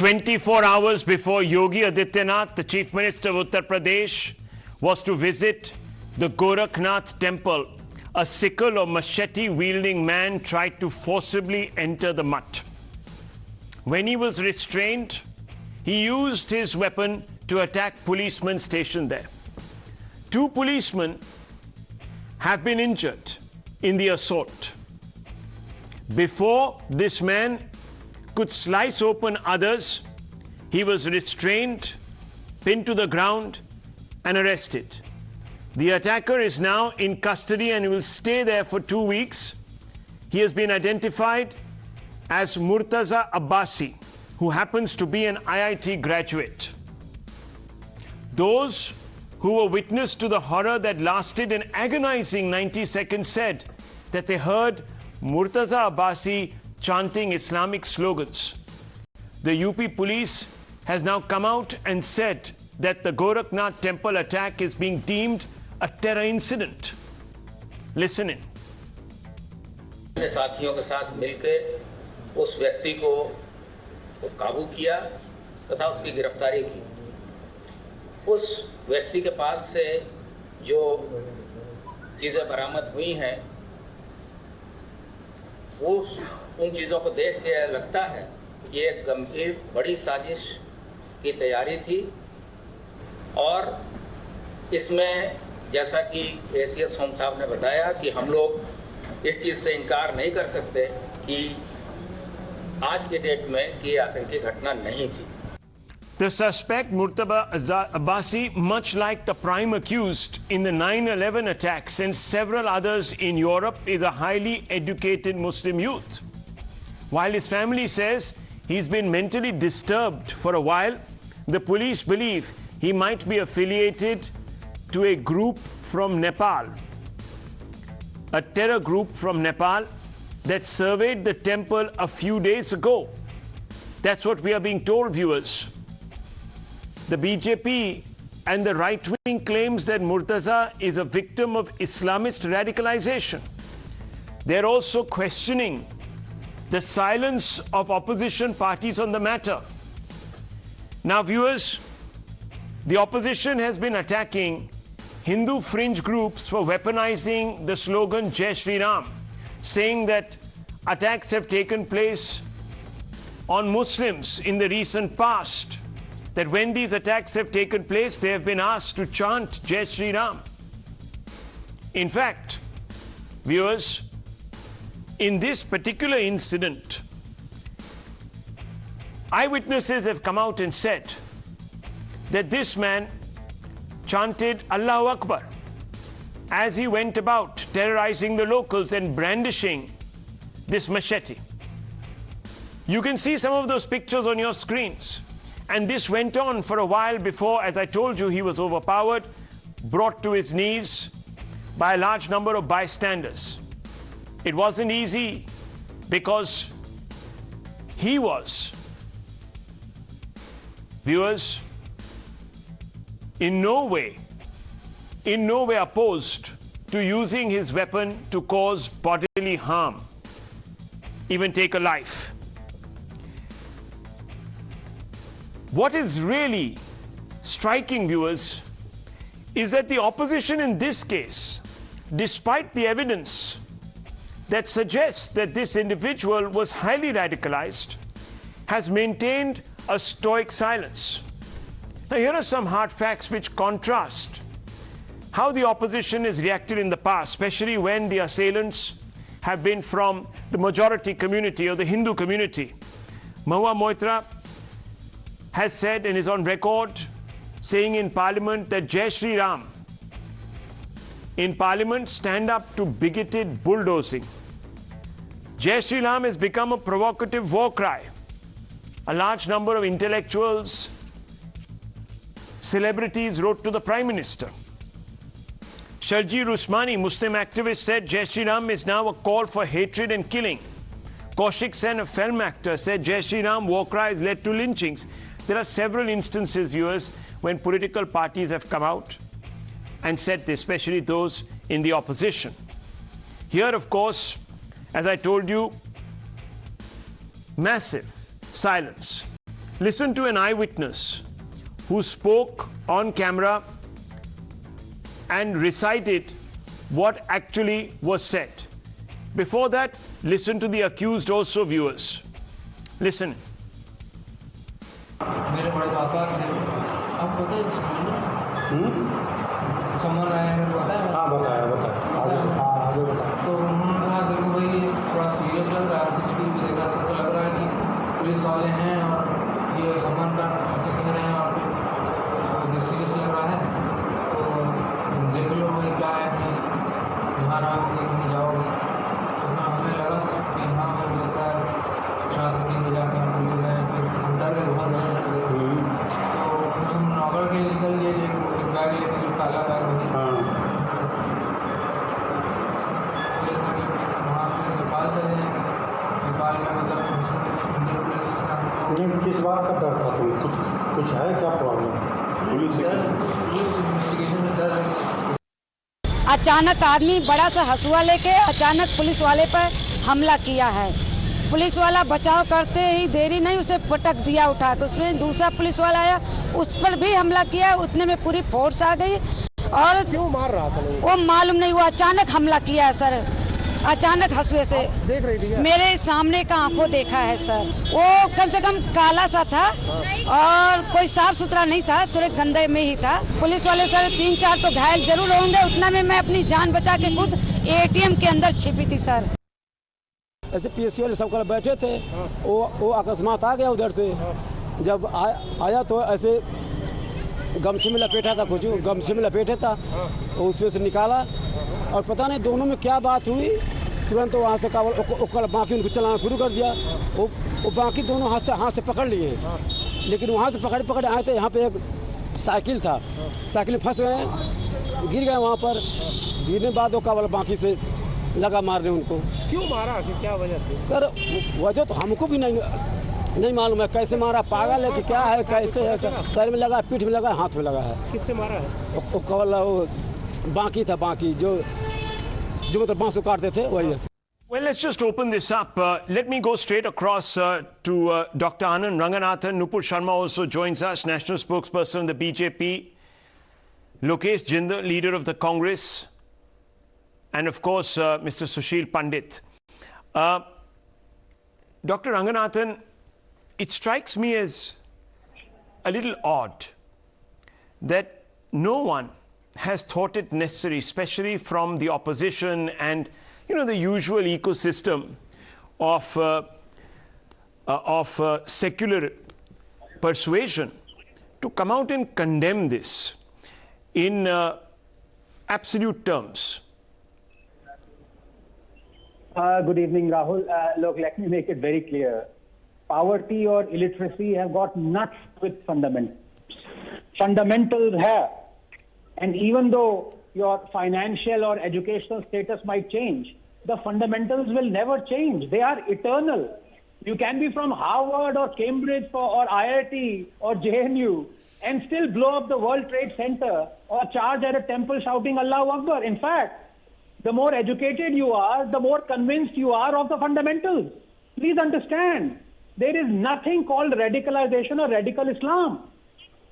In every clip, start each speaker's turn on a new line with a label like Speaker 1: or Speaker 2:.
Speaker 1: 24 hours before Yogi Adityanath, the Chief Minister of Uttar Pradesh, was to visit the Gorakhnath temple, a sickle or machete-wielding man tried to forcibly enter the mutt. When he was restrained, he used his weapon to attack policemen stationed there. 2 policemen have been injured in the assault. Before this man could slice open others, he was restrained, pinned to the ground, and arrested. The attacker is now in custody and he will stay there for 2 weeks. He has been identified as Murtaza Abbasi, who happens to be an IIT graduate. Those who were witness to the horror that lasted an agonizing 90 seconds said that they heard Murtaza Abbasi chanting Islamic slogans. The UP police has now come out and said that the Gorakhnath temple attack is being deemed a terror incident. Listen in.
Speaker 2: अपने साथियों के साथ मिलकर उस व्यक्ति को काबू किया तथा उसकी गिरफ्तारी की। उस व्यक्ति के पास से जो चीजें बरामद हुई हैं, वो उन चीज़ों को देख के लगता है कि एक गंभीर बड़ी साजिश की तैयारी थी और इसमें जैसा कि एसीएस होम साहब ने बताया कि हम लोग इस चीज़ से इनकार नहीं कर सकते कि आज के डेट में ये आतंकी घटना नहीं थी।
Speaker 1: The suspect, Murtaza Abbasi, much like the prime accused in the 9/11 attacks and several others in Europe, is a highly educated Muslim youth. While his family says he's been mentally disturbed for a while, the police believe he might be affiliated to a group from Nepal, a terror group from Nepal that surveyed the temple a few days ago. That's what we are being told, viewers. The BJP and the right-wing claims that Murtaza is a victim of Islamist radicalization. They're also questioning the silence of opposition parties on the matter. Now, viewers, the opposition has been attacking Hindu fringe groups for weaponizing the slogan Jai Shri Ram, saying that attacks have taken place on Muslims in the recent past, that when these attacks have taken place, they have been asked to chant Jai Shri Ram. In fact, viewers, in this particular incident, eyewitnesses have come out and said that this man chanted Allah-Hu-Akbar as he went about terrorizing the locals and brandishing this machete. You can see some of those pictures on your screens. And this went on for a while before, as I told you, he was overpowered, brought to his knees by a large number of bystanders. It wasn't easy because he was, viewers, in no way opposed to using his weapon to cause bodily harm, even take a life. What is really striking, viewers, is that the opposition in this case, despite the evidence that suggests that this individual was highly radicalized, has maintained a stoic silence. Now, here are some hard facts which contrast how the opposition has reacted in the past, especially when the assailants have been from the majority community or the Hindu community. Mahua Moitra has said and is on record saying in Parliament that Jai Shri Ram in Parliament stand up to bigoted bulldozing. Jai Shri Ram has become a provocative war cry. A large number of intellectuals, celebrities wrote to the Prime Minister. Sharjeel Usmani, Muslim activist, said Jai Shri Ram is now a call for hatred and killing. Kaushik Sen, a film actor, said Jai Shri Ram war cries led to lynchings. There are several instances, viewers, when political parties have come out and said this, especially those in the opposition. Here, of course, as I told you, massive silence. listen to an eyewitness who spoke on camera and recited what actually was said. Before that, listen to the accused also, viewers. Listen.
Speaker 3: मेरे बड़े पापा थे, आप पता है सामान आया है, बताया? हाँ बताया आगे बताया। तो उन्होंने कहा देखो भाई ये थोड़ा सीरियस लग रहा है, सीसीटीवी देखा सबको लग रहा है कि पुलिस वाले हैं और ये सामान का ऐसे कह रहे हैं और सीरियस लग रहा है, तो देख लो भाई क्या है कि यहाँ रहा कहीं जाओगे। तो हाँ हमें लगा कि हाँ हो सकता है रात 3 बजे आकर हम पुलिस गए, फिर हम डर गए बहुत ज़्यादा डर गए। तो हम नौगढ़ के निकल लिए एक बैग लेके जो काला बैग वही, फिर वहाँ से नेपाल चले जाएंगे। नेपाल में मतलब
Speaker 4: किस बात का डर था तुम्हें? कुछ है क्या प्रॉब्लम?
Speaker 3: पुलिस इन्वेस्टिगेशन में डर रही।
Speaker 5: अचानक आदमी बड़ा सा हंसुआ लेके अचानक पुलिस वाले पर हमला किया है। पुलिस वाला बचाव करते ही देरी नहीं उसे पटक दिया उठा के। उसमें दूसरा पुलिस वाला आया, उस पर भी हमला किया। उतने में पूरी फोर्स आ गई और
Speaker 4: क्यों मार रहा था
Speaker 5: वो मालूम नहीं, वो अचानक हमला किया है सर, अचानक हंसुए से।
Speaker 4: देख रही थी?
Speaker 5: मेरे सामने का आंखों देखा है सर। वो कम से कम काला सा था और कोई साफ सुथरा नहीं था, थोड़े गंदे में ही था। पुलिस वाले सर 3-4 तो घायल जरूर होंगे। उतना में मैं अपनी जान बचा के खुद ATM के अंदर छिपी थी सर।
Speaker 6: ऐसे PSC वाले सब कल बैठे थे, वो अकस्मात आ गया उधर से। जब आया तो ऐसे गमछे में लपेटा था, कुछ गमछे में लपेटा था, उसमें से निकाला और पता नहीं दोनों में क्या बात हुई। तुरंत वहाँ से कल बाकी उनको चलाना शुरू कर दिया। वो बाकी दोनों हाथ से पकड़ लिए, लेकिन वहाँ से पकड़े आए थे। यहाँ पे एक साइकिल था, साइकिल में फंस गए, गिर गए। वहाँ पर गिरने बाद वो कावल बाकी से लगा मारने उनको।
Speaker 4: क्यों मारा? क्या वजह थी
Speaker 6: सर? वजह तो हमको भी नहीं मालूम है कैसे मारा, पागल है कि क्या है, कैसे है सर। पैर में लगा, पीठ में लगा, हाथ में लगा है।
Speaker 4: किससे मारा है?
Speaker 6: वो कवल वो बाकी था, बाकी जो मतलब बांसु काटते थे वही है।
Speaker 1: Well, let's just open this up. Let me go straight across to Dr. Anand Ranganathan. Nupur Sharma also joins us, national spokesperson of the BJP. Lokesh Jindal, leader of the Congress. And of course, Mr. Sushil Pandit. Dr. Ranganathan, it strikes me as a little odd that no one has thought it necessary, especially from the opposition and, you know, the usual ecosystem of secular persuasion, to come out and condemn this in absolute terms.
Speaker 7: Good evening, Rahul. Look, let me make it very clear. Poverty or illiteracy have got nuts with fundamentals. Fundamentals have. And even though your financial or educational status might change, the fundamentals will never change. They are eternal. You can be from Harvard or Cambridge or IIT or JNU and still blow up the World Trade Center or charge at a temple shouting Allah-Hu-Akbar. In fact, the more educated you are, the more convinced you are of the fundamentals. Please understand, there is nothing called radicalization or radical Islam.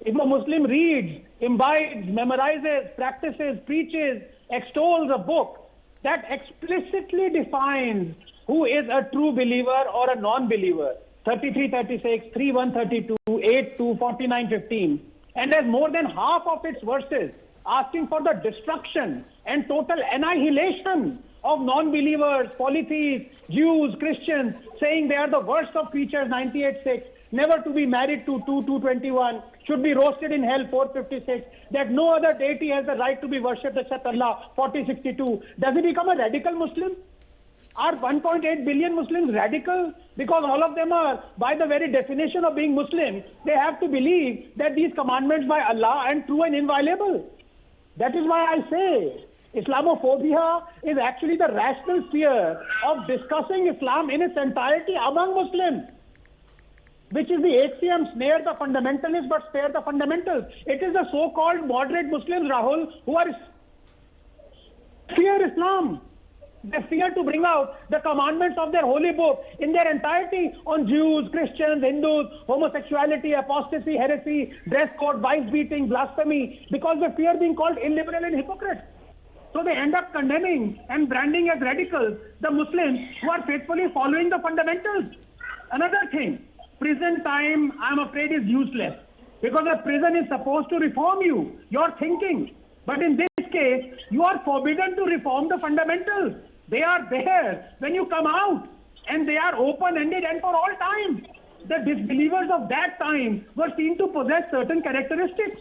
Speaker 7: If a Muslim reads, imbibes, memorizes, practices, preaches, extols a book that explicitly defines who is a true believer or a non-believer, 33:36, 3:132, 8:2, 49:15, and has more than half of its verses asking for the destruction and total annihilation of non-believers, polytheists, Jews, Christians, saying they are the worst of creatures, 98:6, never to be married to 2:21, should be roasted in hell, 4:56, that no other deity has the right to be worshipped except Allah, 40:62. Does he become a radical Muslim? Are 1.8 billion Muslims radical? Because all of them are, by the very definition of being Muslim, they have to believe that these commandments by Allah are true and inviolable. That is why I say Islamophobia is actually the rational fear of discussing Islam in its entirety among Muslims, which is the axiom, snare the fundamentalists but spare the fundamentals. It is the so-called moderate Muslims, Rahul, who are fear Islam. They fear to bring out the commandments of their holy book in their entirety on Jews, Christians, Hindus, homosexuality, apostasy, heresy, dress code, wife beating, blasphemy, because they fear being called illiberal and hypocrites. So they end up condemning and branding as radicals the Muslims who are faithfully following the fundamentals. Another thing, prison time, I'm afraid, is useless, because a prison is supposed to reform you, your thinking. But in this case, you are forbidden to reform the fundamentals. They are there when you come out, and they are open-ended and for all time. The disbelievers of that time were seen to possess certain characteristics.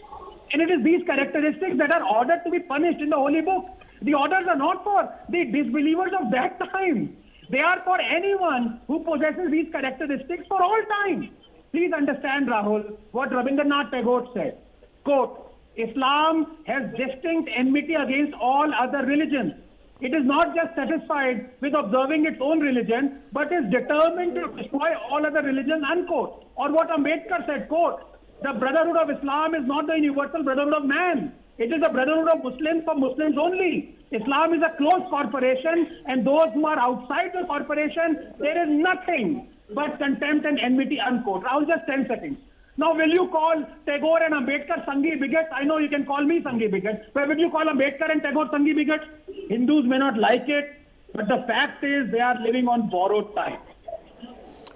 Speaker 7: And it is these characteristics that are ordered to be punished in the Holy Book. The orders are not for the disbelievers of that time. They are for anyone who possesses these characteristics for all time. Please understand, Rahul, what Rabindranath Tagore said. Quote, Islam has distinct enmity against all other religions. It is not just satisfied with observing its own religion, but is determined to destroy all other religions, unquote. Or what Ambedkar said, quote, the brotherhood of Islam is not the universal brotherhood of man. It is the brotherhood of Muslims for Muslims only. Islam is a closed corporation, and those who are outside the corporation, there is nothing but contempt and enmity, unquote. Rahul, just 10 seconds. Now, will you call Tagore and Ambedkar Sanghi bigots? I know you can call me Sanghi bigot, but will you call Ambedkar and Tagore Sanghi bigots? Hindus may not like it, but the fact is they are living on borrowed time.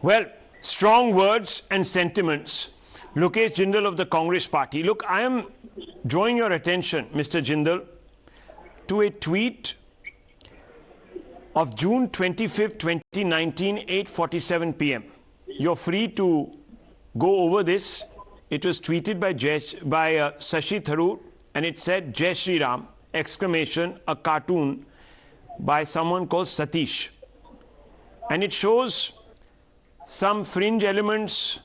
Speaker 1: Well, strong words and sentiments. Lokesh Jindal of the Congress Party. Look, I am drawing your attention, Mr. Jindal, to a tweet of June 25th, 2019, 8:47 p.m. You're free to go over this. It was tweeted by Sashi Tharoor, and it said, Jai Shri Ram, exclamation, a cartoon by someone called Satish. And it shows some fringe elements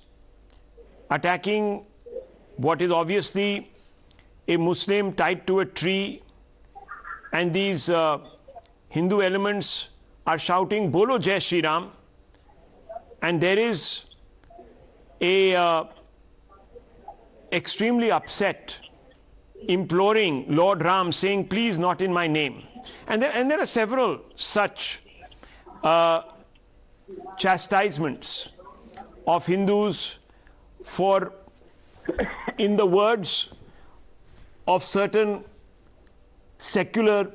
Speaker 1: attacking what is obviously a Muslim tied to a tree, and these Hindu elements are shouting Bolo Jai Shri Ram, and there is a extremely upset, imploring Lord Ram, saying, please, not in my name. And there are several such chastisements of Hindus for, in the words of certain secular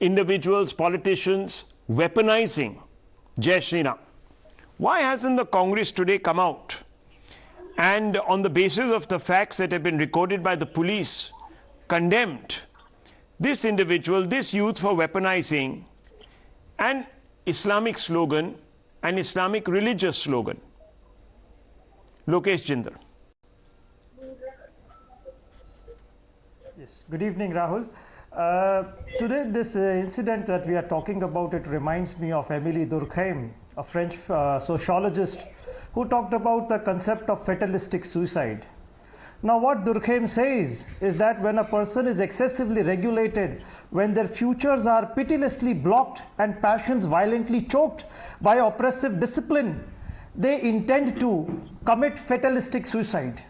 Speaker 1: individuals, politicians, weaponizing Jai Shri Ram. Why hasn't the Congress today come out and, on the basis of the facts that have been recorded by the police, condemned this individual, this youth, for weaponizing an Islamic slogan, an Islamic religious slogan? Lokesh Jindal.
Speaker 8: Yes. Good evening, Rahul. Today, this incident that we are talking about, it reminds me of Émile Durkheim, a French sociologist, who talked about the concept of fatalistic suicide. Now, what Durkheim says is that when a person is excessively regulated, when their futures are pitilessly blocked and passions violently choked by oppressive discipline, they intend to commit fatalistic suicide.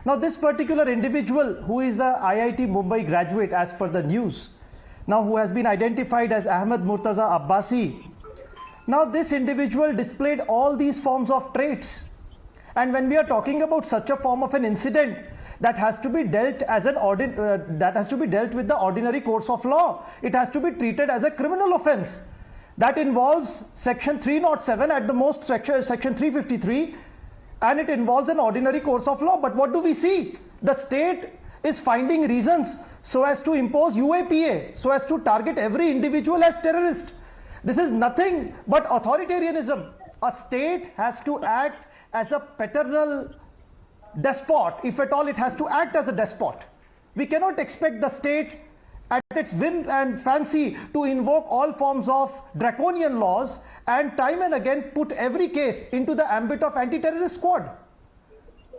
Speaker 8: Now, this particular individual, who is a IIT Mumbai graduate as per the news, now who has been identified as Ahmed Murtaza Abbasi, now this individual displayed all these forms of traits. And when we are talking about such a form of an incident, that has to be dealt as an that has to be dealt with the ordinary course of law. It has to be treated as a criminal offense. That involves section 307, at the most section 353, and it involves an ordinary course of law. But what do we see? The state is finding reasons so as to impose UAPA, so as to target every individual as terrorist. This is nothing but authoritarianism. A state has to act as a paternal despot. If at all, it has to act as a despot. We cannot expect the state at its whim and fancy to invoke all forms of draconian laws and time and again put every case into the ambit of anti-terrorist squad.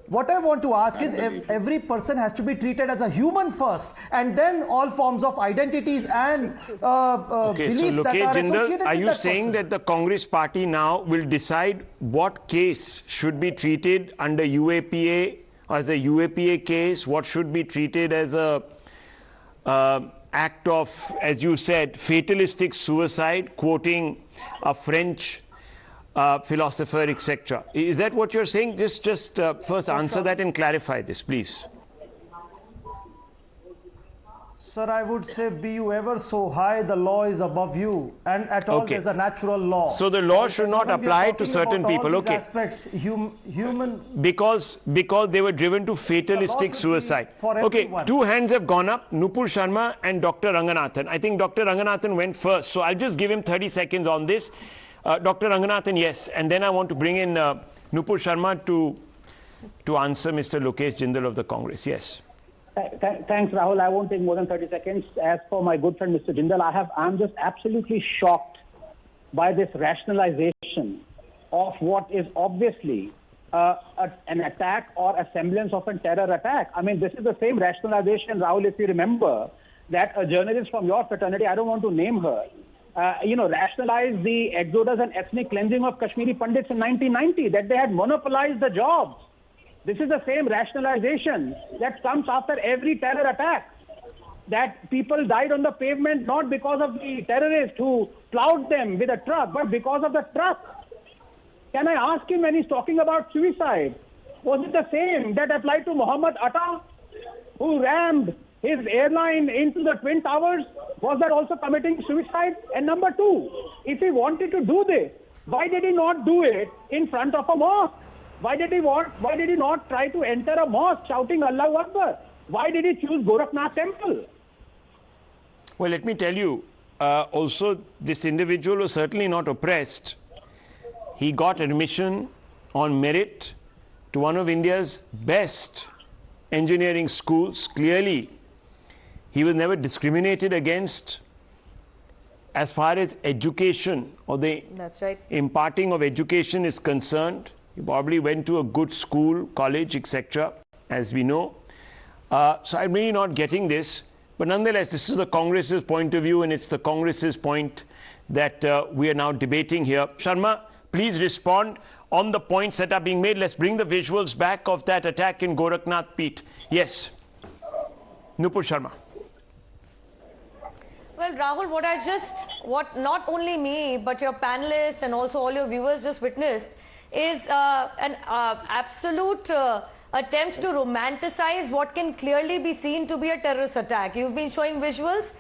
Speaker 8: What I want to ask is, every person has to be treated as a human first, and then all forms of identities and beliefs that are associated with
Speaker 1: are you
Speaker 8: that
Speaker 1: saying
Speaker 8: person.
Speaker 1: that the Congress party now will decide what case should be treated under UAPA, as a UAPA case, what should be treated as a act of, as you said, fatalistic suicide, quoting a French philosopher, etc. Is that what you're saying? Just first answer that and clarify this, please.
Speaker 8: Sir, I would say, be you ever so high, the law is above you, and at all there's a natural law.
Speaker 1: So the law should not apply to certain people. Okay.
Speaker 8: Aspects, human.
Speaker 1: Because they were driven to fatalistic suicide. Okay,
Speaker 8: everyone.
Speaker 1: Two hands have gone up, Nupur Sharma and Dr. Ranganathan. I think Dr. Ranganathan went first, so I'll just give him 30 seconds on this. Dr. Ranganathan, yes, and then I want to bring in Nupur Sharma to answer Mr. Lokesh Jindal of the Congress. Yes.
Speaker 7: Thanks, Rahul. I won't take more than 30 seconds. As for my good friend, Mr. Jindal, I'm just absolutely shocked by this rationalization of what is obviously an attack or a semblance of a terror attack. I mean, this is the same rationalization, Rahul, if you remember, that a journalist from your fraternity, I don't want to name her, rationalized the exodus and ethnic cleansing of Kashmiri Pandits in 1990, that they had monopolized the jobs. This is the same rationalization that comes after every terror attack, that people died on the pavement not because of the terrorist who plowed them with a truck, but because of the truck. Can I ask him, when he's talking about suicide, was it the same that applied to Muhammad Atta, who rammed his airline into the Twin Towers? Was that also committing suicide? And number two, if he wanted to do this, why did he not do it in front of a mosque? Why did he not try to enter a mosque shouting Allah-Hu Akbar? Why did he choose Gorakhnath temple?
Speaker 1: Well, let me tell you, also this individual was certainly not oppressed. He got admission on merit to one of India's best engineering schools. Clearly, he was never discriminated against as far as education or the imparting of education is concerned. He probably went to a good school, college, etc., as we know. So I'm really not getting this. But nonetheless, this is the Congress's point of view, and it's the Congress's point that we are now debating here. Sharma, please respond on the points that are being made. Let's bring the visuals back of that attack in Gorakhnath, Pete. Yes. Nupur Sharma.
Speaker 9: Well, Rahul, what not only me, but your panelists and also all your viewers just witnessed is an absolute attempt to romanticize what can clearly be seen to be a terrorist attack. You've been showing visuals.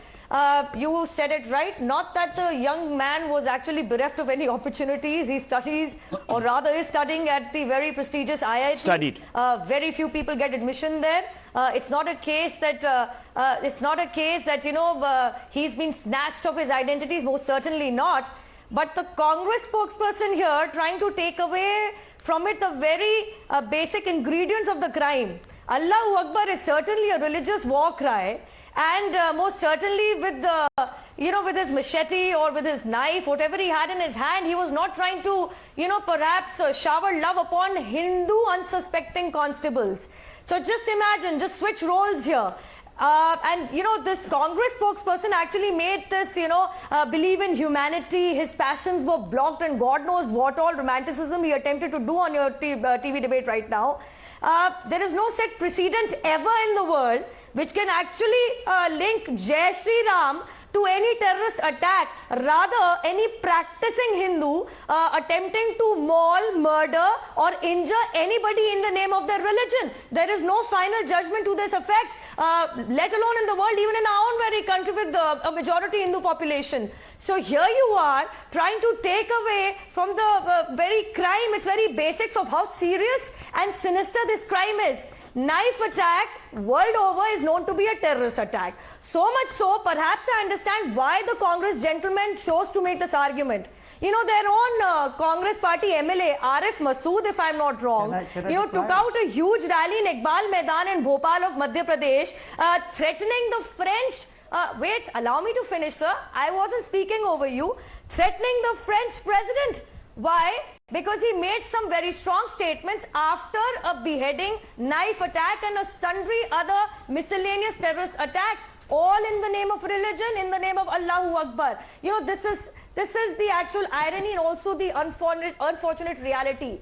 Speaker 9: You said it right. Not that the young man was actually bereft of any opportunities. He studies, or rather is studying at the very prestigious IIT.
Speaker 1: Studied.
Speaker 9: Very few people get admission there. It's not a case that he's been snatched of his identities. Most certainly not. But the Congress spokesperson here trying to take away from it the very basic ingredients of the crime. Allah-Hu Akbar is certainly a religious war cry, and most certainly with the, with his machete or with his knife, whatever he had in his hand, he was not trying to, perhaps shower love upon Hindu unsuspecting constables. So just imagine, just switch roles here. This Congress spokesperson actually made this, believe in humanity. His passions were blocked, and God knows what all romanticism he attempted to do on your TV debate right now. There is no set precedent ever in the world which can actually link Jai Shri Ram to any terrorist attack. Rather, any practicing Hindu attempting to maul, murder or injure anybody in the name of their religion. There is no final judgment to this effect, let alone in the world, even in our own very country with a majority Hindu population. So here you are trying to take away from the very crime, its very basics of how serious and sinister this crime is. Knife attack world over is known to be a terrorist attack. So much so, perhaps I understand why the Congress gentleman chose to make this argument. Their own Congress party MLA, Arif Masood, if I'm not wrong, took out a huge rally in Iqbal Maidan in Bhopal of Madhya Pradesh, threatening the French. Wait, allow me to finish, sir. I wasn't speaking over you. Threatening the French president. Why? Because he made some very strong statements after a beheading, knife attack and a sundry other miscellaneous terrorist attacks, all in the name of religion, in the name of Allah-Hu Akbar. This is the actual irony and also the unfortunate reality.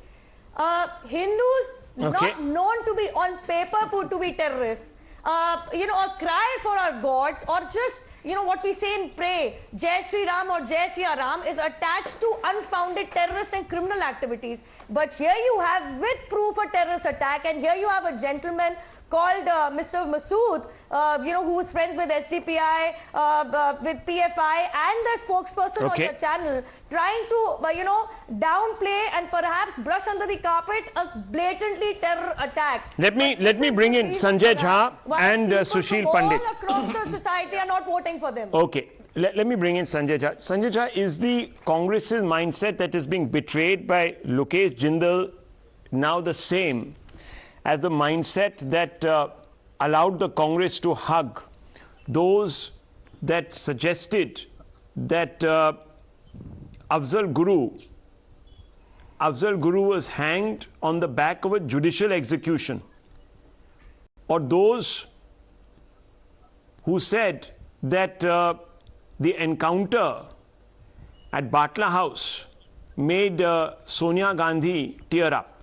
Speaker 9: Hindus not known to be on paper put to be terrorists, a cry for our gods, or just, what we say in pray, Jai Shri Ram or Jai Siya Ram, is attached to unfounded terrorist and criminal activities. But here you have with proof a terrorist attack, and here you have a gentleman called Mr. Masood, who is friends with SDPI, with PFI, and the spokesperson on your channel, trying to, downplay and perhaps brush under the carpet a blatantly terror attack.
Speaker 1: Let me bring in Sanjay Jha and Sushil Pandit.
Speaker 9: All across the society are not voting for them.
Speaker 1: Okay. Let me bring in Sanjay Jha. Sanjay Jha, is the Congress's mindset that is being betrayed by Lokesh Jindal now the same as the mindset that allowed the Congress to hug those that suggested that Afzal Guru was hanged on the back of a judicial execution, or those who said that the encounter at Batla House made Sonia Gandhi tear up?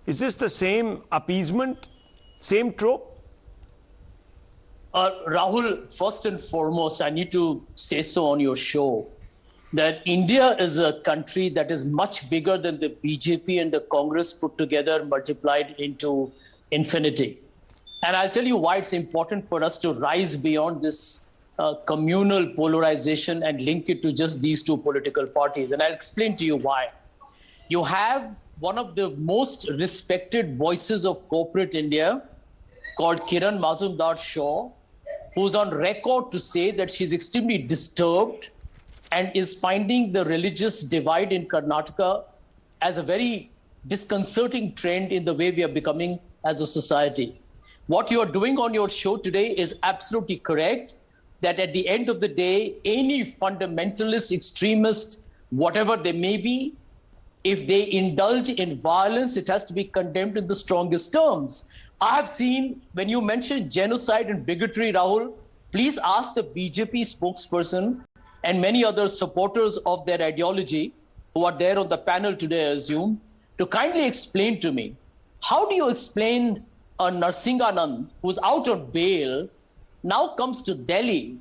Speaker 1: Is this the same appeasement, same trope?
Speaker 10: Rahul, first and foremost, I need to say so on your show that India is a country that is much bigger than the BJP and the Congress put together, multiplied into infinity. And I'll tell you why it's important for us to rise beyond this communal polarization and link it to just these two political parties. And I'll explain to you why. You have one of the most respected voices of corporate India called Kiran Mazumdar-Shaw, who's on record to say that she's extremely disturbed and is finding the religious divide in Karnataka as a very disconcerting trend in the way we are becoming as a society. What you are doing on your show today is absolutely correct, that at the end of the day, any fundamentalist, extremist, whatever they may be, if they indulge in violence, it has to be condemned in the strongest terms. I have seen, when you mention genocide and bigotry, Rahul, please ask the BJP spokesperson and many other supporters of their ideology who are there on the panel today, I assume, to kindly explain to me, how do you explain a Narsinganand who's out on bail now comes to Delhi,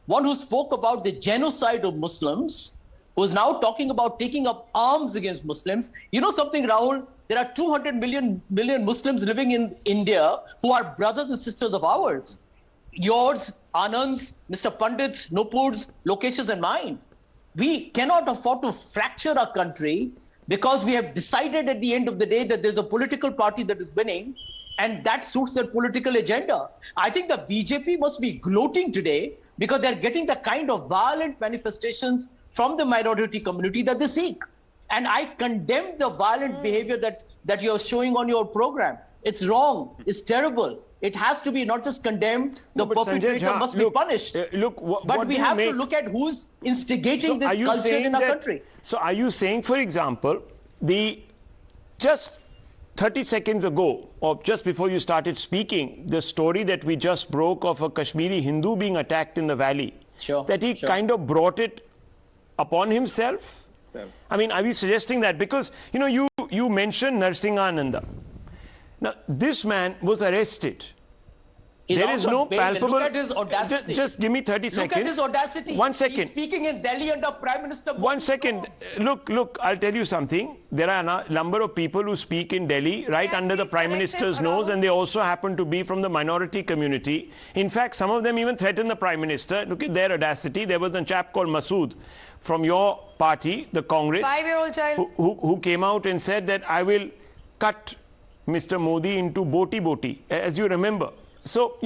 Speaker 10: one who spoke about the genocide of Muslims, who is now talking about taking up arms against Muslims? You know something, Rahul? There are 200 million Muslims living in India who are brothers and sisters of ours. Yours, Anand's, Mr. Pandit's, Nupur's, Lokesh's and mine. We cannot afford to fracture our country because we have decided at the end of the day that there's a political party that is winning and that suits their political agenda. I think the BJP must be gloating today because they're getting the kind of violent manifestations from the minority community that they seek. And I condemn the violent behavior that you're showing on your program. It's wrong. It's terrible. It has to be not just condemned, the perpetrator must be punished. But we have to look at who's instigating this culture in our country.
Speaker 1: So are you saying, for example, just 30 seconds ago, or just before you started speaking, the story that we just broke of a Kashmiri Hindu being attacked in the valley, that he kind of brought it upon himself? I mean, are we suggesting that? Because, you mentioned Narsingananda. Now, this man was arrested. There is no palpable...
Speaker 10: Look at his audacity.
Speaker 1: Just give me 30 seconds.
Speaker 10: Look at his audacity.
Speaker 1: 1 second.
Speaker 10: He's speaking in Delhi under Prime Minister...
Speaker 1: 1 second. Look, I'll tell you something. There are a number of people who speak in Delhi right under the Prime Minister's nose, and they also happen to be from the minority community. In fact, some of them even threaten the Prime Minister. Look at their audacity. There was a chap called Masood from your party, the Congress,
Speaker 9: 5-year-old child,
Speaker 1: who came out and said that I will cut Mr. Modi into boti, as you remember. So,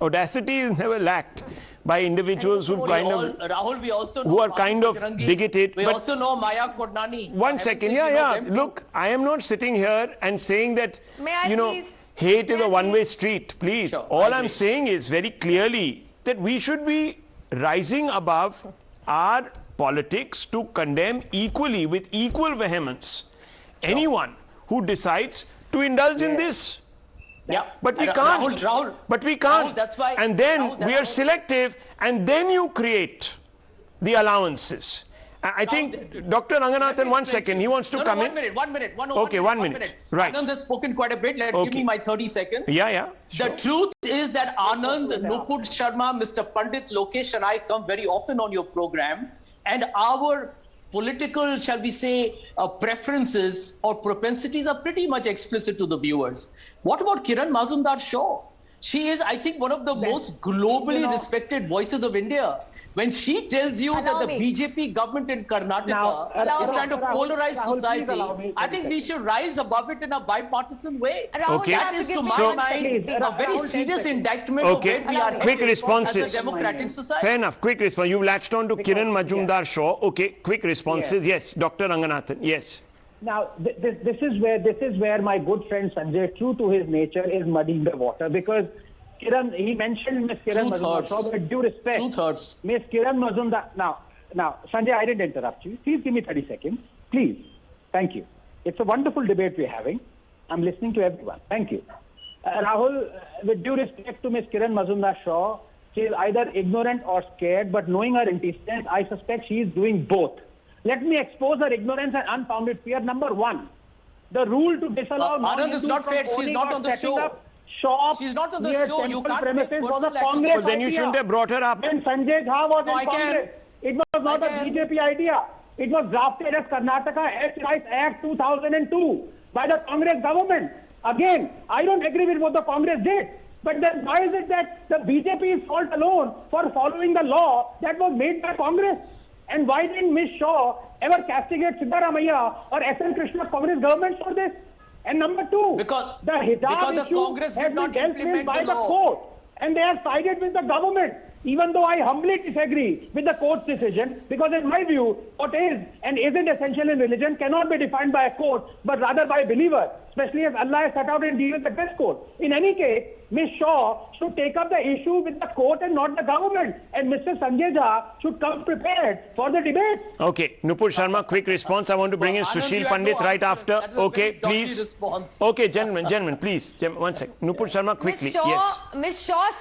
Speaker 1: audacity is never lacked by individuals who
Speaker 10: Rahul, we also know
Speaker 1: who are kind of bigoted.
Speaker 10: We also know Maya Kodnani.
Speaker 1: 1 second, Look, I am not sitting here and saying that, hate is a one-way street, please.
Speaker 10: Sure,
Speaker 1: all I'm saying is very clearly that we should be rising above our politics to condemn equally, with equal vehemence, anyone who decides to indulge in this.
Speaker 10: Yeah,
Speaker 1: but we can't.
Speaker 10: Rahul,
Speaker 1: but we can't.
Speaker 10: Rahul, that's why.
Speaker 1: And then we are selective, and then you create the allowances. I think Dr. Ranganathan, 1 second, he wants to come in.
Speaker 10: 1 minute.
Speaker 1: Okay, 1 minute. Right.
Speaker 10: Anand has spoken quite a bit. Give me my 30 seconds.
Speaker 1: Yeah.
Speaker 10: The truth is that Anand, Nupur Sharma, Mr. Pandit, Lokesh and I come very often on your program, and our political, shall we say, preferences or propensities are pretty much explicit to the viewers. What about Kiran Mazumdar-Shaw? She is, I think, one of the most globally respected voices of India. When she tells you that the BJP government in Karnataka is trying to polarize society, I think we should rise above it in a bipartisan way.
Speaker 1: Okay.
Speaker 10: That is, to my mind, a very serious indictment of where we are
Speaker 1: quick responses
Speaker 10: as a democratic society.
Speaker 1: Fair enough. Quick response. You've latched on to Kiran Majumdar-Shaw. Okay. Quick responses. Yes. Dr. Ranganathan. Yes.
Speaker 7: Now, this is where my good friend Sanjay, true to his nature, is muddying the water, because Kiran, he mentioned Miss Kiran Mazumdar-Shaw, with due respect. Miss Kiran Mazumdar. Now, Sanjay, I didn't interrupt you. Please give me 30 seconds. Please. Thank you. It's a wonderful debate we're having. I'm listening to everyone. Thank you. Rahul, with due respect to Miss Kiran Mazumdar-Shaw, she is either ignorant or scared, but knowing her antecedents, I suspect she is doing both. Let me expose her ignorance and unfounded fear. Number one, the rule to disallow
Speaker 10: Anand is not fair. She's not on the show. She's not on the show. You can't make
Speaker 7: was a
Speaker 10: personal
Speaker 7: Congress
Speaker 1: But then you shouldn't have brought her up.
Speaker 7: When Sanjay Jha was in Congress, it was not a BJP idea. It was drafted as Karnataka Excise Act 2002 by the Congress government. Again, I don't agree with what the Congress did. But then why is it that the BJP is fault alone for following the law that was made by Congress? And why didn't Ms. Shaw ever castigate Siddaramaiah or S.N. Krishna's Congress government for this? And number two,
Speaker 10: because
Speaker 7: the hijab issue
Speaker 10: Congress
Speaker 7: has
Speaker 10: did
Speaker 7: been
Speaker 10: not
Speaker 7: dealt with
Speaker 10: implement
Speaker 7: by
Speaker 10: the
Speaker 7: the
Speaker 10: law.
Speaker 7: court, and they have sided with the government, even though I humbly disagree with the court's decision, because in my view, what is and isn't essential in religion cannot be defined by a court, but rather by a believer, especially as Allah has set out in dealing with this court. In any case, Ms. Shaw should take up the issue with the court and not the government, and Mr. Sanjay Jha should come prepared for the debate.
Speaker 1: Okay, Nupur Sharma, quick response. I want to bring in Sushil Pandit right after. Okay, please. Okay, gentlemen, please. 1 second. Nupur Sharma, quickly. Yes.
Speaker 9: Ms. Shaw's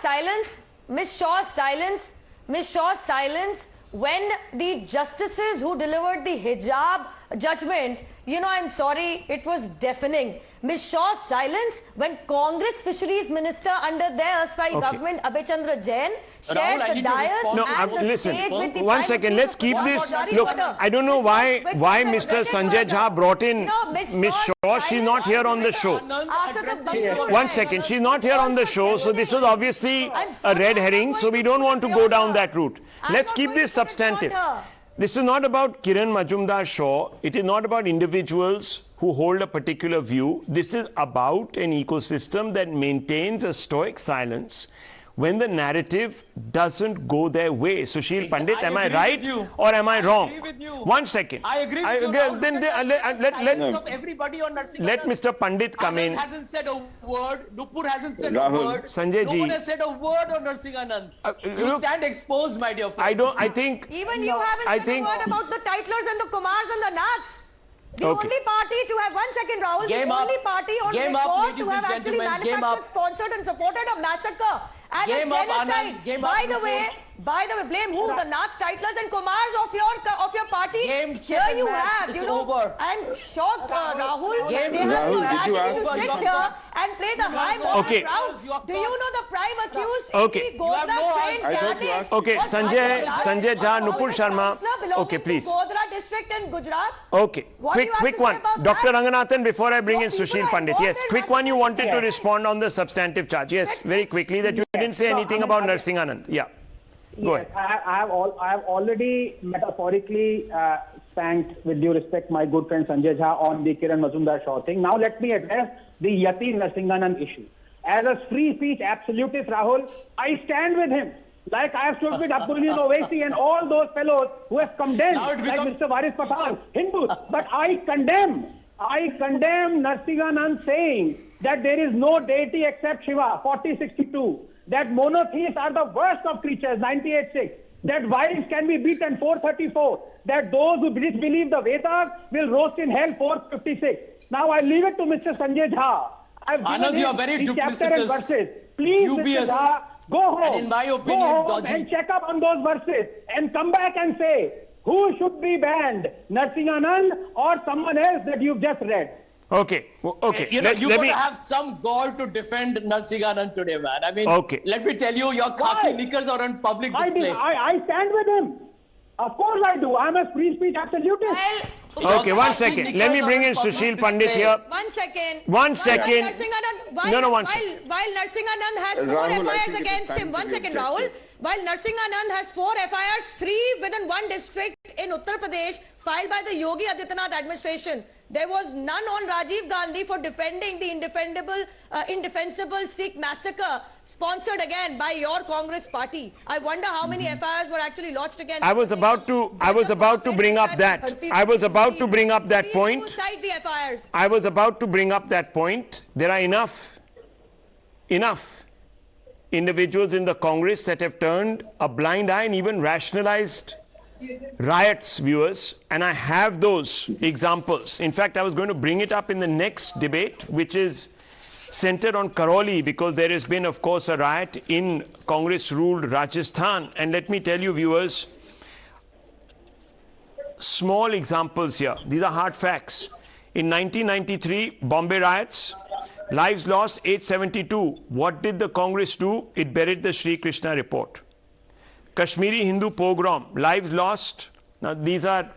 Speaker 9: silence when the justices who delivered the hijab judgment, I'm sorry, it was deafening. Ms. Shaw's silence when Congress Fisheries Minister under their erstwhile government, Abhay Chandra Jain, shared the dais and the stage with the
Speaker 1: 1 second, let's keep this. Look, I don't know why Mr. Sanjay Jha brought in Ms. Shaw. She's not here on the show. 1 second, she's not here on the show, so this was obviously a red herring, so we don't want to go down that route. Let's keep this substantive. This is not about Kiran Majumdar-Shaw. It is not about individuals who hold a particular view. This is about an ecosystem that maintains a stoic silence when the narrative doesn't go their way. Sushil Pandit, am I right or am I wrong?
Speaker 10: I agree with you.
Speaker 1: 1 second.
Speaker 10: I agree with you.
Speaker 1: Then let Mr. Pandit come in.
Speaker 10: Anand hasn't said a word. Nupur hasn't said
Speaker 11: Rahul.
Speaker 10: a word.
Speaker 1: Sanjay ji.
Speaker 10: No one has said a word on Nursing Anand. You stand exposed, my dear friend.
Speaker 1: I think...
Speaker 9: Even you haven't said a word about the titlers and the Kumars and the Nats. The only party to have, 1 second, Rahul, the only party on record to have actually manufactured, sponsored and supported a massacre and a genocide. By the way, blame who? The Nats, titlers and Kumars of your party? Here you have, I'm shocked, Rahul. They have the audacity to sit here and play the high moral ground. Do you know the prime accused?
Speaker 1: Okay. Okay, Sanjay Jha, Nupur Sharma. Okay, please.
Speaker 9: Godhra district in Gujarat.
Speaker 1: Okay, quick one. Dr. Ranganathan, before I bring in Sushil Pandit. Yes, quick one. You wanted to respond on the substantive charge. Yes, very quickly, that you didn't say anything about Nursing Anand. Yeah. Go ahead.
Speaker 7: I have already metaphorically thanked, with due respect, my good friend Sanjay Jha on the Kiran Mazumdar-Shaw thing. Now let me address the Yati Narsinganand issue. As a free speech absolutist, Rahul, I stand with him. Like I have stood with Abdulaziz Owaisi and all those fellows who have condemned, like Mr. Waris Pathan, Hindus. But I condemn Narsinganand saying that there is no deity except Shiva, 4062. That monotheists are the worst of creatures, 98.6. That wives can be beaten, 434. That those who disbelieve the Vedas will roast in hell, 456. Now I leave it to Mr. Sanjay Jha.
Speaker 10: Anand, you are very duplicitous.
Speaker 7: Please, Mr. Jha, go home.
Speaker 10: And in my opinion,
Speaker 7: go home and check up on those verses and come back and say Who should be banned? Narsinganand or someone else that you've just read?
Speaker 1: Okay. Okay.
Speaker 10: You got to have some gall to defend Narsinganand today, man. I mean, let me tell you, your khaki knickers are on public display.
Speaker 7: I stand with him. Of course I do. I'm a free speech absolutist.
Speaker 1: Okay, one second. Let me bring in Sushil Pandit here.
Speaker 9: 1 second.
Speaker 1: One second.
Speaker 9: While Narsinganand has 4 FIRs against him. 1 second, Rahul. While Narsinganand has 4 FIRs, 3 within 1 district in Uttar Pradesh, filed by the Yogi Adityanath administration. There was none on Rajiv Gandhi for defending the indefensible Sikh massacre, sponsored again by your Congress party. I wonder how many FIRs were actually lodged against.
Speaker 1: I was about to bring up that. I was about to bring up that point.
Speaker 9: Cite the FIRs.
Speaker 1: I was about to bring up that point. There are enough individuals in the Congress that have turned a blind eye and even rationalized riots, viewers, and I have those examples. In fact, I was going to bring it up in the next debate, which is centered on Karoli, because there has been, of course, a riot in Congress-ruled Rajasthan. And let me tell you, viewers, small examples here. These are hard facts. In 1993, Bombay riots, lives lost 872. What did the Congress do? It buried the Sri Krishna report. Kashmiri Hindu pogrom, lives lost. Now, these are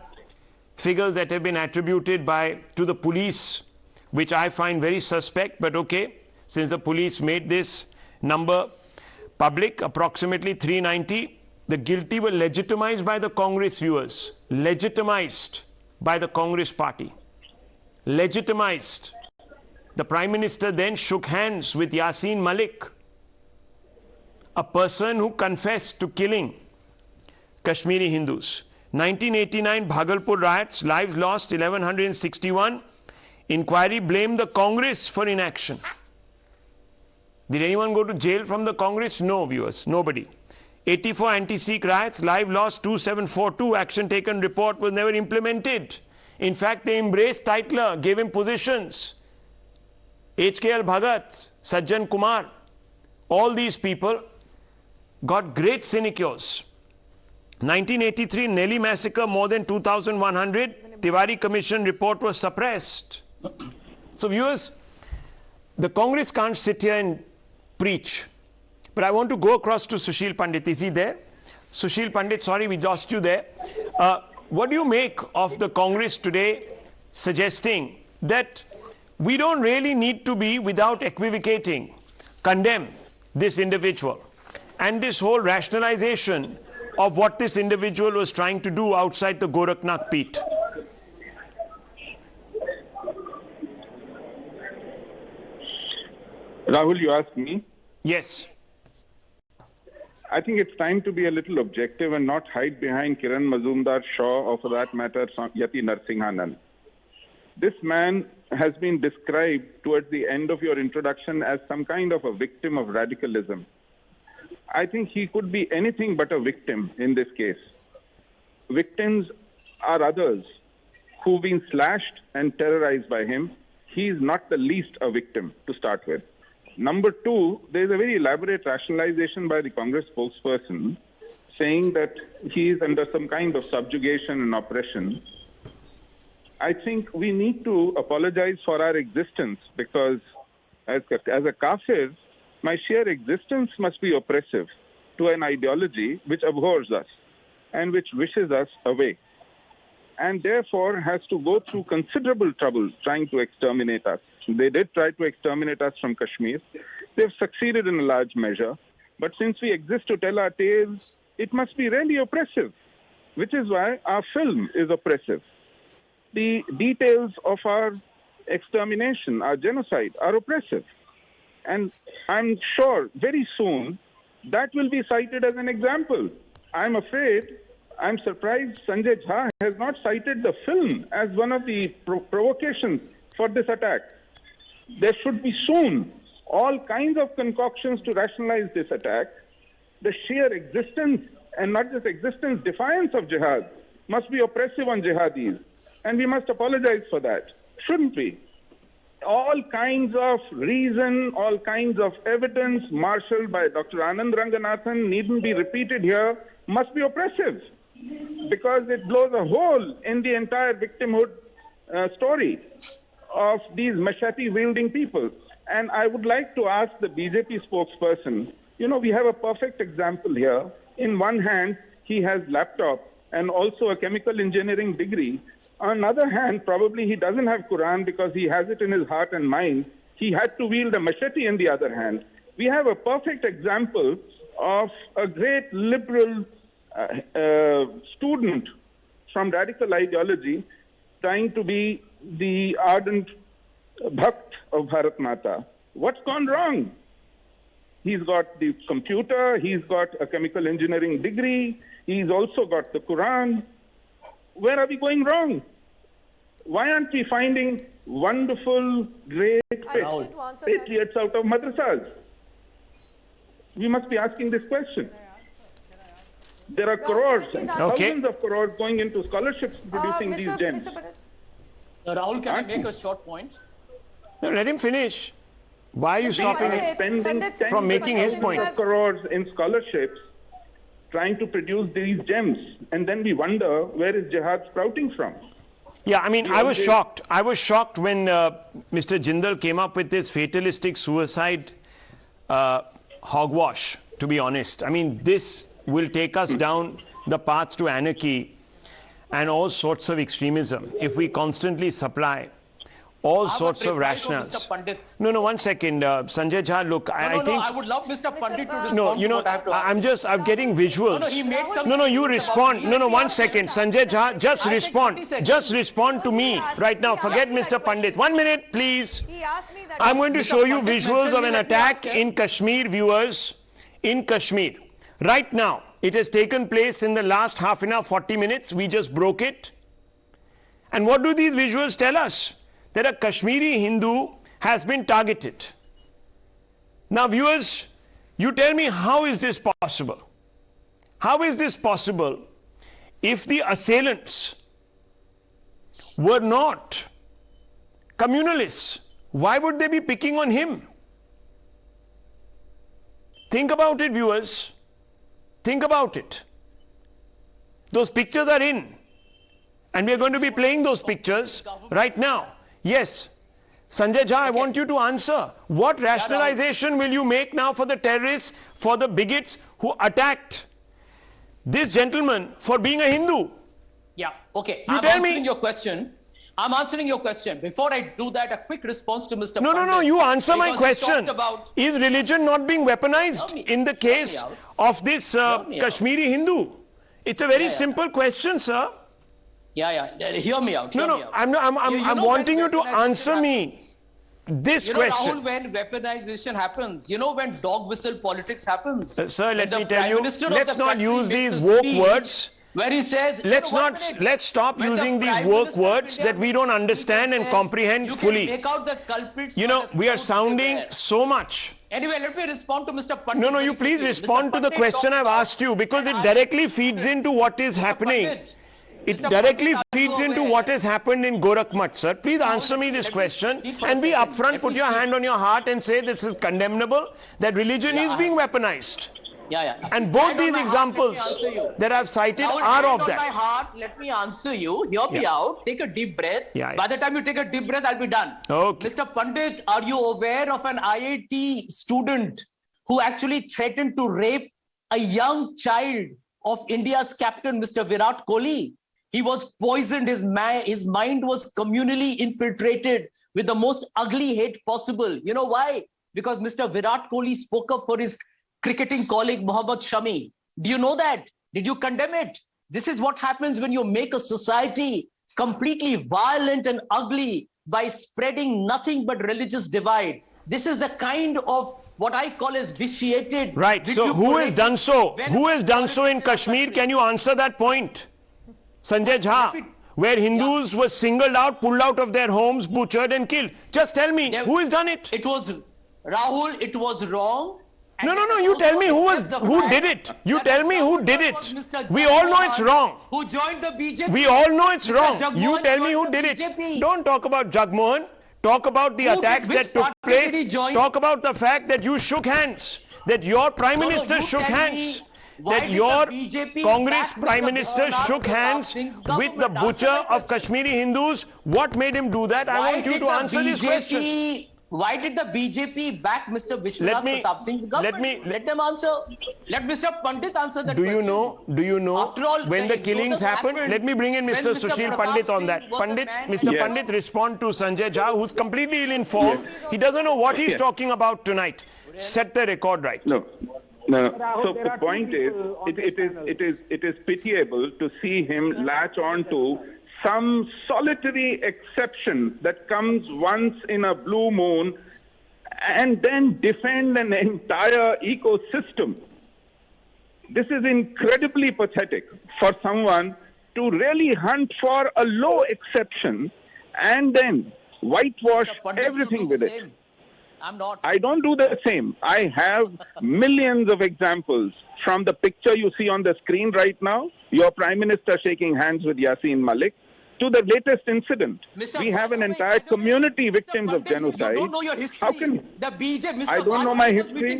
Speaker 1: figures that have been attributed to the police, which I find very suspect, but okay, since the police made this number public, approximately 390, the guilty were legitimized by the Congress, viewers, legitimized by the Congress party, legitimized. The Prime Minister then shook hands with Yasin Malik, a person who confessed to killing Kashmiri Hindus. 1989 Bhagalpur riots, lives lost 1161. Inquiry blamed the Congress for inaction. Did anyone go to jail from the Congress? No, viewers, nobody. 84 anti-Sikh riots, lives lost 2742. Action taken report was never implemented. In fact, they embraced Titler, gave him positions. HKL Bhagat, Sajjan Kumar, all these people got great sinecures. 1983 Nelly massacre, more than 2,100. Tiwari Commission report was suppressed. So viewers, the Congress can't sit here and preach. But I want to go across to Sushil Pandit. Is he there? Sushil Pandit, sorry, we lost you there. What do you make of the Congress today suggesting that we don't really need to be, without equivocating, condemn this individual? And this whole rationalization of what this individual was trying to do outside the Gorakhnath Peeth.
Speaker 11: Rahul, you asked me?
Speaker 1: Yes.
Speaker 11: I think it's time to be a little objective and not hide behind Kiran Mazumdar Shaw or, for that matter, Yati Narsinganand. This man has been described towards the end of your introduction as some kind of a victim of radicalism. I think he could be anything but a victim in this case. Victims are others who've been slashed and terrorized by him. He is not the least a victim to start with. Number two, there's a very elaborate rationalization by the Congress spokesperson saying that he is under some kind of subjugation and oppression. I think we need to apologize for our existence, because as a kafir, my sheer existence must be oppressive to an ideology which abhors us and which wishes us away, and therefore has to go through considerable trouble trying to exterminate us. They did try to exterminate us from Kashmir. They've succeeded in a large measure. But since we exist to tell our tales, it must be really oppressive, which is why our film is oppressive. The details of our extermination, our genocide, are oppressive. And I'm sure very soon that will be cited as an example. I'm surprised Sanjay Jha has not cited the film as one of the provocations for this attack. There should be soon all kinds of concoctions to rationalize this attack. The sheer existence, and not just existence, defiance of jihad must be oppressive on jihadis. And we must apologize for that, shouldn't we? All kinds of reason, all kinds of evidence marshaled by Dr. Anand Ranganathan, needn't be repeated here, must be oppressive. because it blows a hole in the entire victimhood story of these machete-wielding people. And I would like to ask the BJP spokesperson, you know, we have a perfect example here. In one hand, he has laptop and also a chemical engineering degree. On the other hand, probably he doesn't have Quran because he has it in his heart and mind. He had to wield a machete in the other hand. We have a perfect example of a great liberal student from radical ideology trying to be the ardent bhakt of Bharat Mata. What's gone wrong? He's got the computer, he's got a chemical engineering degree, he's also got the Quran. Where are we going wrong? Why aren't we finding wonderful, great patriots out of madrasas? We must be asking this question. There are crores and thousands of crores going into scholarships producing these gems.
Speaker 10: Rahul, can I make a short point?
Speaker 1: No, let him finish. Why are you stopping him from making his point?
Speaker 11: Crores in scholarships trying to produce these gems, and then we wonder where is jihad sprouting from.
Speaker 1: Yeah, I mean, I was shocked. I was shocked when Mr. Jindal came up with this fatalistic suicide hogwash, to be honest. I mean, this will take us down the paths to anarchy and all sorts of extremism if we constantly supply all sorts of rationales. No, one second. Sanjay Jha, look, I think...
Speaker 10: I would love Mr. Pandit to respond.
Speaker 1: No, you know, I'm getting visuals.
Speaker 10: No, he made some...
Speaker 1: No, you respond. No, 1 second. Sanjay Jha, just respond. Just respond to me right now. Forget Mr. Pandit. 1 minute, please. I'm going to show you visuals of an attack in Kashmir, viewers. In Kashmir. Right now, it has taken place in the last half an hour, 40 minutes. We just broke it. And what do these visuals tell us? That a Kashmiri Hindu has been targeted. Now, viewers, you tell me, how is this possible? How is this possible if the assailants were not communalists? Why would they be picking on him? Think about it, viewers. Think about it. Those pictures are in. And we are going to be playing those pictures right now. Yes. Sanjay Jha, I want you to answer. What rationalization will you make now for the terrorists, for the bigots who attacked this gentleman for being a Hindu?
Speaker 10: Yeah, okay.
Speaker 1: I'm
Speaker 10: answering your question. I'm answering your question. Before I do that, a quick response to Mr.
Speaker 1: No, you answer my question. Is religion not being weaponized in the case of this Kashmiri Hindu? It's a very simple question, sir.
Speaker 10: Yeah. Hear me out.
Speaker 1: I'm wanting you to answer me this question.
Speaker 10: Rahul, when weaponization happens, when dog whistle politics happens.
Speaker 1: Sir, let me tell you, let's not use these woke words.
Speaker 10: Where he says,
Speaker 1: let's stop using these woke words that we don't understand and comprehend fully.
Speaker 10: Make out the culprits.
Speaker 1: We are sounding so much.
Speaker 10: Anyway, let me respond to Mr. Pandit.
Speaker 1: No, you please respond to the question I've asked you, because it directly feeds into what is happening. It directly feeds into what has happened in Gorakhnath, sir. Please answer me this question and be upfront, put your hand on your heart and say this is condemnable, that religion is being weaponized. And both these examples that I've cited are of that.
Speaker 10: My heart, let me answer you. Hear me out. Take a deep breath. By the time you take a deep breath, I'll be done.
Speaker 1: Okay.
Speaker 10: Mr. Pandit, are you aware of an IIT student who actually threatened to rape a young child of India's captain, Mr. Virat Kohli? He was poisoned. His mind was communally infiltrated with the most ugly hate possible. You know why? Because Mr. Virat Kohli spoke up for his cricketing colleague Mohammad Shami. Do you know that? Did you condemn it? This is what happens when you make a society completely violent and ugly by spreading nothing but religious divide. This is the kind of what I call as vitiated.
Speaker 1: Right. So who has done so? Who has done so in Kashmir? Can you answer that point? Sanjay Jha, where Hindus were singled out, pulled out of their homes, butchered and killed. Just tell me, who has done it?
Speaker 10: It was, Rahul, it was wrong.
Speaker 1: No, you tell me who did it. You tell me who did it. We all know it's wrong.
Speaker 10: Who joined the BJP.
Speaker 1: We all know it's wrong. You tell me who did it. Don't talk about Jagmohan. Talk about the attacks that took place. Talk about the fact that you shook hands. That your Prime Minister shook hands. that your Congress Prime Minister shook hands with the butcher of Kashmiri Hindus? What made him do that? I want you to answer this question.
Speaker 10: Why did the BJP back Mr. Vishwanath Pratap Singh's government? Let them answer. Let Mr. Pandit answer that question.
Speaker 1: Do you know
Speaker 10: After all,
Speaker 1: when the killings happened? Let me bring in Mr. Sushil Pandit on that. Mr. Pandit, respond to Sanjay Jha, who's completely ill-informed. He doesn't know what he's talking about tonight. Set the record right.
Speaker 11: No. So the point is, it is pitiable to see him latch on to some solitary exception that comes once in a blue moon and then defend an entire ecosystem. This is incredibly pathetic for someone to really hunt for a low exception and then whitewash everything with it. I don't do the same. I have millions of examples from the picture you see on the screen right now, your Prime Minister shaking hands with Yasin Malik, to the latest incident. We have an entire community victims of genocide.
Speaker 10: You don't know your history.
Speaker 11: How can
Speaker 10: the BJP? Mr.
Speaker 11: I don't know my history. I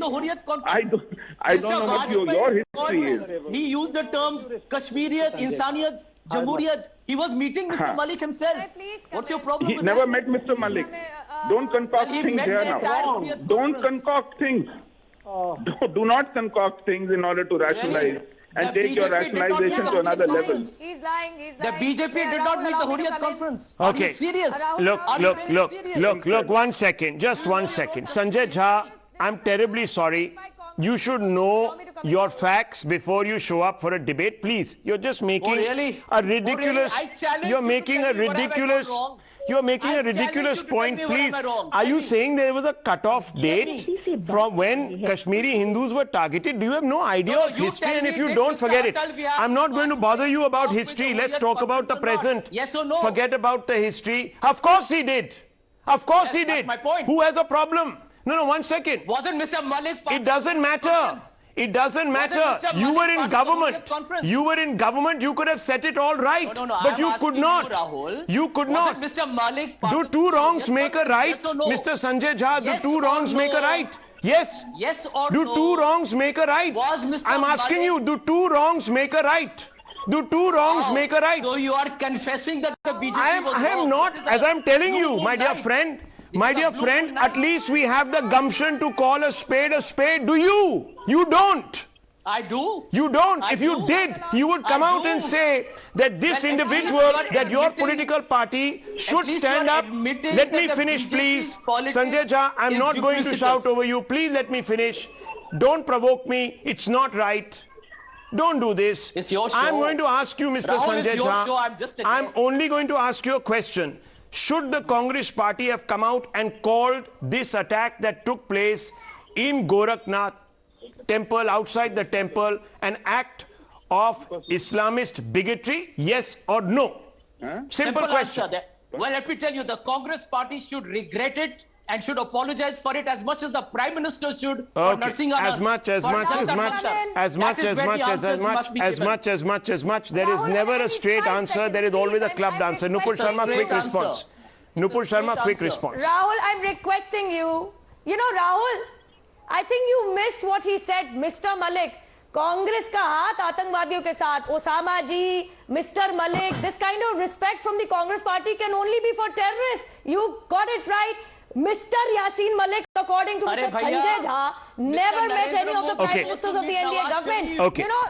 Speaker 11: don't know what your history is.
Speaker 10: He used the terms Kashmiriyat, Insaniyat, Jamhuriyat. He was meeting Mr. Malik himself. What's your problem
Speaker 11: He
Speaker 10: with
Speaker 11: never
Speaker 10: that?
Speaker 11: met Mr. Malik. Don't concoct things here now. Don't concoct things. Do not concoct things in order to rationalize. And take your rationalization to another level.
Speaker 9: He's lying.
Speaker 10: The BJP did not make the Hurriyat conference.
Speaker 1: Okay.
Speaker 10: Are you serious?
Speaker 1: Look, 1 second. Just 1 second. Sanjay Jha, I'm terribly sorry. You should know your facts before you show up for a debate. Please, you're just making a ridiculous... You're making a ridiculous... You're making a ridiculous point. Please, are you saying there was a cut-off date from when Kashmiri Hindus were targeted? Do you have no idea of history? And if you don't, forget it. I'm not going to bother you about history. Let's talk about the present.
Speaker 10: Yes or no?
Speaker 1: Forget about the history. Of course he did. Of course he did.
Speaker 10: That's my point.
Speaker 1: Who has a problem? No, 1 second.
Speaker 10: Wasn't Mr. Malik part
Speaker 1: It doesn't matter.
Speaker 10: conference?
Speaker 1: It doesn't matter. You were in government. You were in government. You could have set it all right.
Speaker 10: No,
Speaker 1: but you could not. You could not.
Speaker 10: Mr. Malik
Speaker 1: Do two wrongs make a right?
Speaker 10: Yes or no?
Speaker 1: Mr. Sanjay Jha,
Speaker 10: Yes
Speaker 1: do two
Speaker 10: or
Speaker 1: wrongs
Speaker 10: no?
Speaker 1: make a right? Yes.
Speaker 10: Yes or
Speaker 1: Do
Speaker 10: no?
Speaker 1: two wrongs make a right?
Speaker 10: Was Mr.
Speaker 1: I'm asking
Speaker 10: Malik-
Speaker 1: you, do two wrongs make a right? Do two wrongs make a right?
Speaker 10: So you are confessing that the BJP
Speaker 1: I
Speaker 10: was
Speaker 1: am
Speaker 10: wrong.
Speaker 1: not,
Speaker 10: This is
Speaker 1: as
Speaker 10: a
Speaker 1: I'm telling
Speaker 10: blue
Speaker 1: you,
Speaker 10: moon
Speaker 1: my dear
Speaker 10: night.
Speaker 1: friend.
Speaker 10: This
Speaker 1: My
Speaker 10: is a
Speaker 1: dear
Speaker 10: blue
Speaker 1: friend,
Speaker 10: moon
Speaker 1: at
Speaker 10: night.
Speaker 1: least we have the gumption to call a spade a spade. Do you? You don't.
Speaker 10: I do.
Speaker 1: You don't.
Speaker 10: I
Speaker 1: If you
Speaker 10: do.
Speaker 1: did, you would come
Speaker 10: I
Speaker 1: out
Speaker 10: do.
Speaker 1: and say that this
Speaker 10: Well, at
Speaker 1: individual,
Speaker 10: least you are
Speaker 1: that your
Speaker 10: admitting-
Speaker 1: political party should
Speaker 10: least
Speaker 1: stand
Speaker 10: you are
Speaker 1: up.
Speaker 10: admitting
Speaker 1: Let
Speaker 10: that
Speaker 1: me
Speaker 10: the
Speaker 1: finish,
Speaker 10: BJP
Speaker 1: please.
Speaker 10: politics
Speaker 1: Sanjay Jha, I'm
Speaker 10: is
Speaker 1: not going to
Speaker 10: duplicitous.
Speaker 1: shout over you. Please let me finish. Don't provoke me. It's not right. Don't do this.
Speaker 10: It's your show.
Speaker 1: I'm going to ask you, Mr.
Speaker 10: Rahul,
Speaker 1: Sanjay
Speaker 10: it's your
Speaker 1: Jha.
Speaker 10: show. I'm just a
Speaker 1: I'm
Speaker 10: guest.
Speaker 1: only going to ask you a question. Should the Congress party have come out and called this attack that took place in Gorakhnath temple, outside the temple, an act of Islamist bigotry? Yes or no? Simple question.
Speaker 10: Answer. Well, let me tell you, the Congress party should regret it and should apologize for it as much as the Prime Minister should for nursing on
Speaker 1: As much. There is never a straight answer. There is always a clubbed answer. Nupur Sharma, quick response. Nupur Sharma, quick response.
Speaker 9: Rahul, I'm requesting you. You know, Rahul, I think you missed what he said, Mr. Malik. Congress का हाथ आतंकवादियों के साथ, Osama ji, Mr. Malik, this kind of respect from the Congress party can only be for terrorists. You got it right. Mr. Yasin Malik, according to Mr. Sanjay Jha, never met any of the prime ministers of the NDA government.
Speaker 1: Okay.
Speaker 9: You know,